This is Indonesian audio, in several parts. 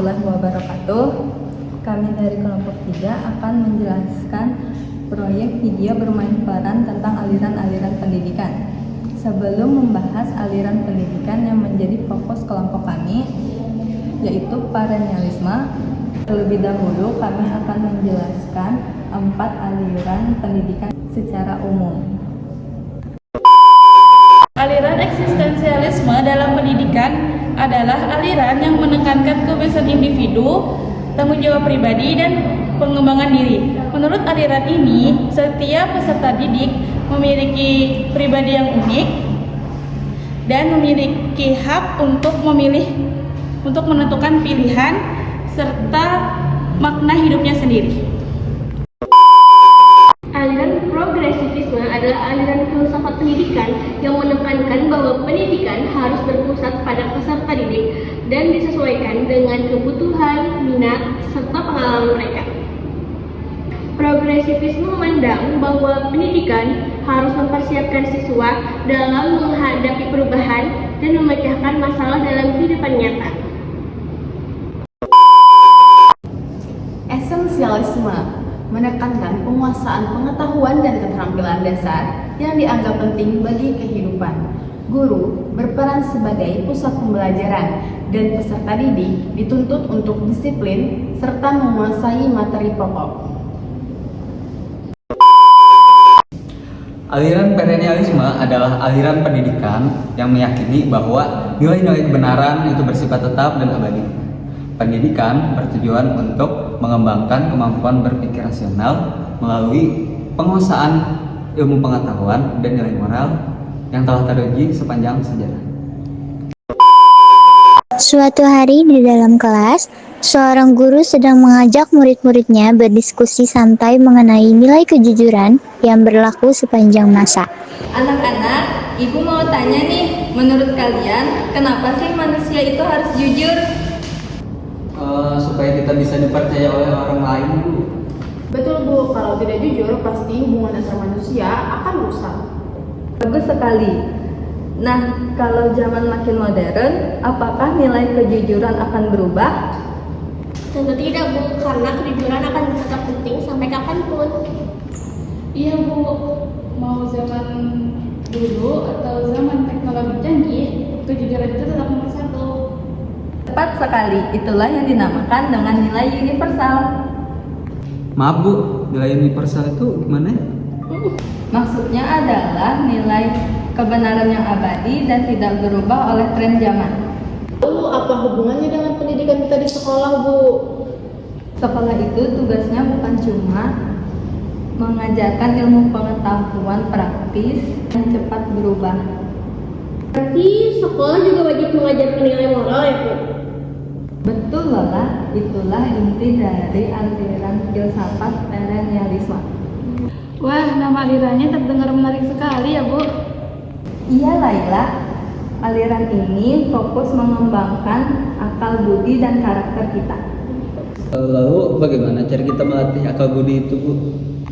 warahmatullahi wabarakatuh. Kami dari kelompok 3 akan menjelaskan proyek video bermain peran tentang aliran-aliran pendidikan. Sebelum membahas aliran pendidikan yang menjadi fokus kelompok kami, yaitu perennialisme, terlebih dahulu kami akan menjelaskan 4 aliran pendidikan secara umum. Aliran eksistensialisme dalam pendidikan adalah aliran yang menekankan kebebasan individu, tanggung jawab pribadi, dan pengembangan diri. Menurut aliran ini, setiap peserta didik memiliki pribadi yang unik dan memiliki hak untuk memilih, untuk menentukan pilihan serta makna hidupnya sendiri. Aliran progresivisme adalah aliran filsafat pendidikan yang menekankan bahwa pendidikan harus berpusat pada peserta didik dan disesuaikan dengan kebutuhan, minat, serta pengalaman mereka. Progresivisme memandang bahwa pendidikan harus mempersiapkan siswa dalam menghadapi perubahan dan memecahkan masalah dalam kehidupan nyata. Esensialisme menekankan penguasaan pengetahuan dan keterampilan dasar yang dianggap penting bagi kehidupan. Guru berperan sebagai pusat pembelajaran dan peserta didik dituntut untuk disiplin serta menguasai materi pokok. Aliran perennialisme adalah aliran pendidikan yang meyakini bahwa nilai-nilai kebenaran itu bersifat tetap dan abadi. Pendidikan bertujuan untuk mengembangkan kemampuan berpikir rasional melalui penguasaan ilmu pengetahuan dan nilai moral yang telah teruji sepanjang sejarah. Suatu hari di dalam kelas, seorang guru sedang mengajak murid-muridnya berdiskusi santai mengenai nilai kejujuran yang berlaku sepanjang masa. Anak-anak, ibu mau tanya nih, menurut kalian kenapa sih manusia itu harus jujur? Supaya kita bisa dipercaya oleh orang lain, Bu. Betul Bu, kalau tidak jujur pasti hubungan antar manusia akan rusak. Bagus sekali. Nah, kalau zaman makin modern, apakah nilai kejujuran akan berubah? Tentu tidak Bu, karena kejujuran akan tetap penting sampai kapanpun. Iya Bu, mau zaman dulu atau zaman teknologi canggih, kejujuran itu tetap nomor 1. Tepat sekali, itulah yang dinamakan dengan nilai universal. Maaf Bu, nilai universal itu gimana ya? Maksudnya adalah nilai kebenaran yang abadi dan tidak berubah oleh tren zaman. Lalu apa hubungannya dengan pendidikan kita di sekolah Bu? Sekolah itu tugasnya bukan cuma mengajarkan ilmu pengetahuan praktis yang cepat berubah. Berarti sekolah juga wajib mengajarkan nilai moral ya Bu? Betul Lola, itulah inti dari aliran filsafat perennialisme. Wah, nama alirannya terdengar menarik sekali ya Bu. Iya Laila, aliran ini fokus mengembangkan akal budi dan karakter kita. Lalu bagaimana cara kita melatih akal budi itu, Bu?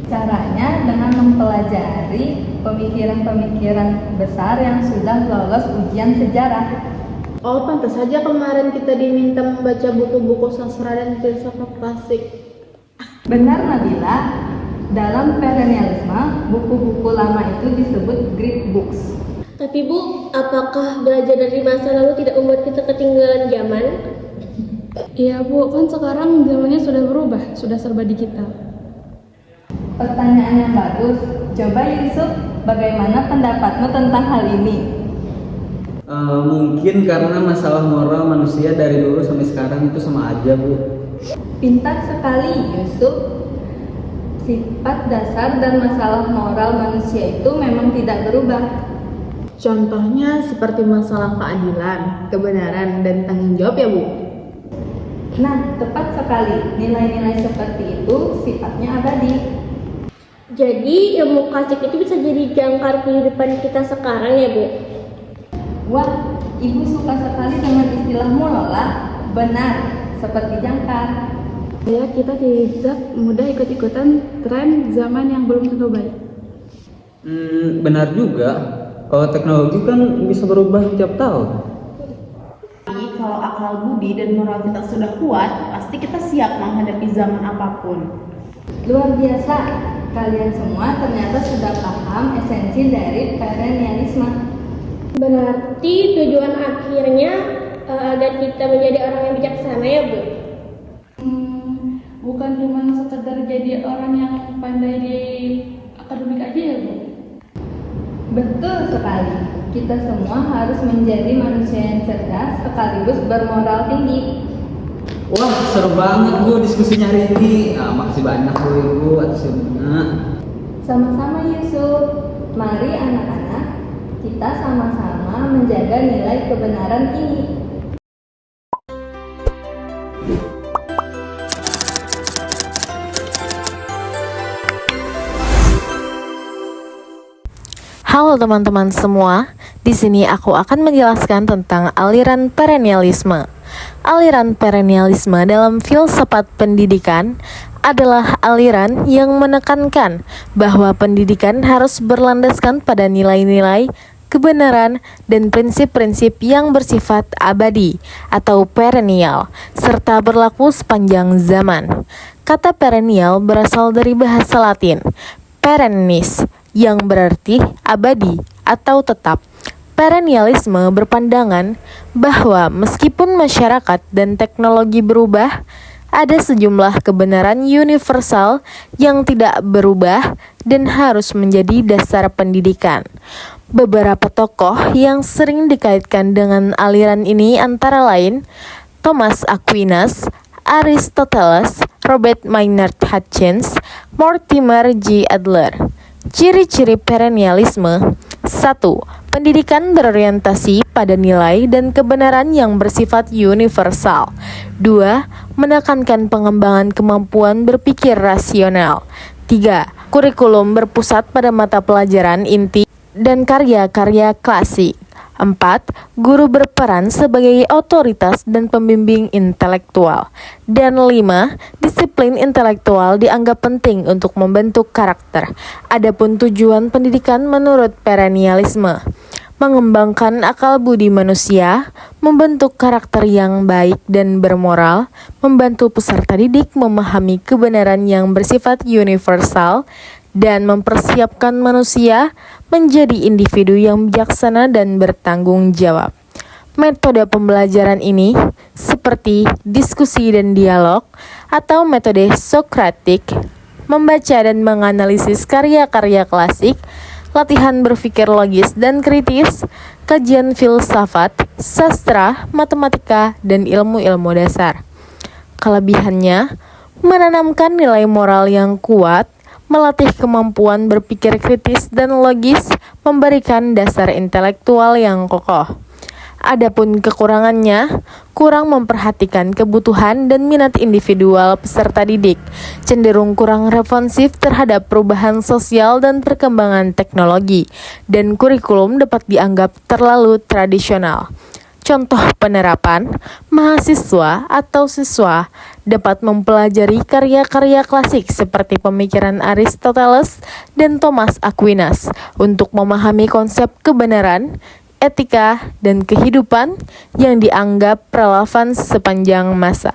Caranya dengan mempelajari pemikiran-pemikiran besar yang sudah lolos ujian sejarah. Oh, pantas saja kemarin kita diminta membaca buku-buku sastra dan filsafat klasik. Benar Nabila, dalam perennialisme, buku-buku lama itu disebut Greek books. Tapi Bu, apakah belajar dari masa lalu tidak membuat kita ketinggalan zaman? Iya Bu, kan sekarang zamannya sudah berubah, sudah serba digital. Pertanyaan yang bagus. Coba Yusuf, bagaimana pendapatmu tentang hal ini? Mungkin karena masalah moral manusia dari dulu sampai sekarang itu sama aja, Bu. Pintar sekali Yusuf. Sifat dasar dan masalah moral manusia itu memang tidak berubah. Contohnya seperti masalah keadilan, kebenaran, dan tanggung jawab ya Bu? Nah, tepat sekali. Nilai-nilai seperti itu sifatnya abadi. Jadi ilmu klasik itu bisa jadi jangkar kehidupan kita sekarang ya Bu? Wah, ibu suka sekali dengan istilahmu Lola. Benar, seperti jangkar. Ya, kita tidak mudah ikut-ikutan tren zaman yang belum tentu baik. Benar juga. Kalau teknologi kan bisa berubah tiap tahun. kalau akal budi dan moral kita sudah kuat, pasti kita siap menghadapi zaman apapun. Luar biasa, kalian semua ternyata sudah paham esensi dari perennialisme. Berarti tujuan akhirnya agar kita menjadi orang yang bijaksana ya Bu? Bukan cuma sekedar jadi orang yang pandai di akademik aja ya Bu? Betul sekali, kita semua harus menjadi manusia yang cerdas sekaligus bermoral tinggi. Wah, seru banget Bu diskusinya hari ini. Makasih banyak Bu Ibu atas ilmunya. Sama-sama Yusuf, mari anak-anak, kita sama-sama menjaga nilai kebenaran ini. Halo teman-teman semua, di sini aku akan menjelaskan tentang aliran perennialisme. Aliran perennialisme dalam filsafat pendidikan adalah aliran yang menekankan bahwa pendidikan harus berlandaskan pada nilai-nilai, kebenaran, dan prinsip-prinsip yang bersifat abadi atau perennial, serta berlaku sepanjang zaman. Kata perennial berasal dari bahasa Latin, perennis, yang berarti abadi atau tetap. Perennialisme berpandangan bahwa meskipun masyarakat dan teknologi berubah, ada sejumlah kebenaran universal yang tidak berubah dan harus menjadi dasar pendidikan. Beberapa tokoh yang sering dikaitkan dengan aliran ini antara lain Thomas Aquinas, Aristoteles, Robert Maynard Hutchins, Mortimer J. Adler. Ciri-ciri perennialisme: 1. Pendidikan berorientasi pada nilai dan kebenaran yang bersifat universal. 2. Menekankan pengembangan kemampuan berpikir rasional. 3. Kurikulum berpusat pada mata pelajaran inti dan karya-karya klasik. 4. Guru berperan sebagai otoritas dan pembimbing intelektual. Dan 5. Disiplin intelektual dianggap penting untuk membentuk karakter. Adapun tujuan pendidikan menurut perennialisme: mengembangkan akal budi manusia, membentuk karakter yang baik dan bermoral, membantu peserta didik memahami kebenaran yang bersifat universal, dan mempersiapkan manusia menjadi individu yang bijaksana dan bertanggung jawab. Metode pembelajaran ini seperti diskusi dan dialog atau metode Sokratik, membaca dan menganalisis karya-karya klasik, latihan berpikir logis dan kritis, kajian filsafat, sastra, matematika, dan ilmu-ilmu dasar. Kelebihannya, menanamkan nilai moral yang kuat, melatih kemampuan berpikir kritis dan logis, memberikan dasar intelektual yang kokoh. Adapun kekurangannya, kurang memperhatikan kebutuhan dan minat individual peserta didik, cenderung kurang responsif terhadap perubahan sosial dan perkembangan teknologi, dan kurikulum dapat dianggap terlalu tradisional. Contoh penerapan: mahasiswa atau siswa dapat mempelajari karya-karya klasik seperti pemikiran Aristoteles dan Thomas Aquinas untuk memahami konsep kebenaran, etika, dan kehidupan yang dianggap relevan sepanjang masa.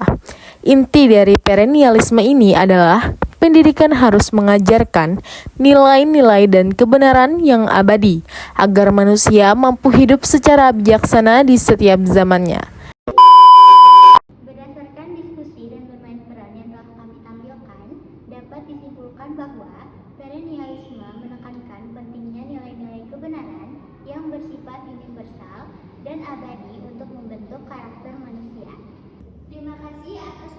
Inti dari perennialisme ini adalah pendidikan harus mengajarkan nilai-nilai dan kebenaran yang abadi agar manusia mampu hidup secara bijaksana di setiap zamannya. Berdasarkan diskusi dan bermain peran yang telah kami tampilkan, dapat disimpulkan bahwa perennialisme menekankan pentingnya nilai-nilai kebenaran yang bersifat universal dan abadi untuk membentuk karakter manusia. Terima kasih atas